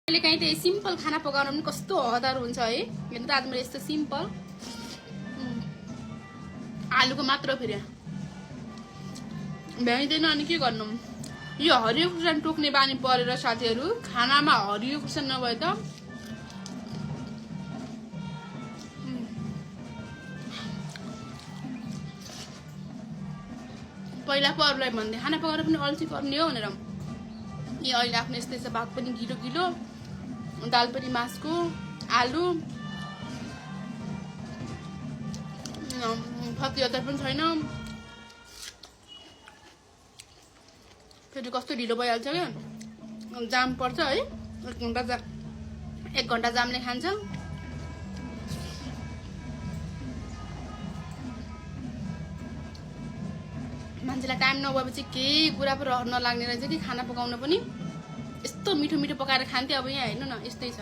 अहिले कहीँ त सिम्पल खाना पकाउन पनि कस्तो हतार हुन्छ है। हेर्नु त आज मैले यस्तो सिम्पल आलुको मात्र फेरि भ्याइँदैन। अनि के गर्नु, यो हरियो खुर्सानी टोक्ने बानी परेर साथीहरू खानामा हरियो खुर्सानी नभए त पहिला पो अरूलाई भन्दै खाना पकाएर पनि अल्छी पर्ने हो भनेर। यो अहिले आफ्नो यस्तो यस्तो भात पनि गिलो गिलो, दाल पनि मासको, आलु फर्की अचार पनि छैन। फेरि कस्तो ढिलो भइहाल्छ क्या, जाम पर्छ है। 1 घन्टा जामले खान्छ। मान्छेलाई टाइम नभएपछि केही कुरा पो रहर नलाग्ने रहेछ कि खाना पकाउन पनि। यस्तो मिठो मिठो पकाएर खान्थे, अब यहाँ हेर्नु न यस्तै छ।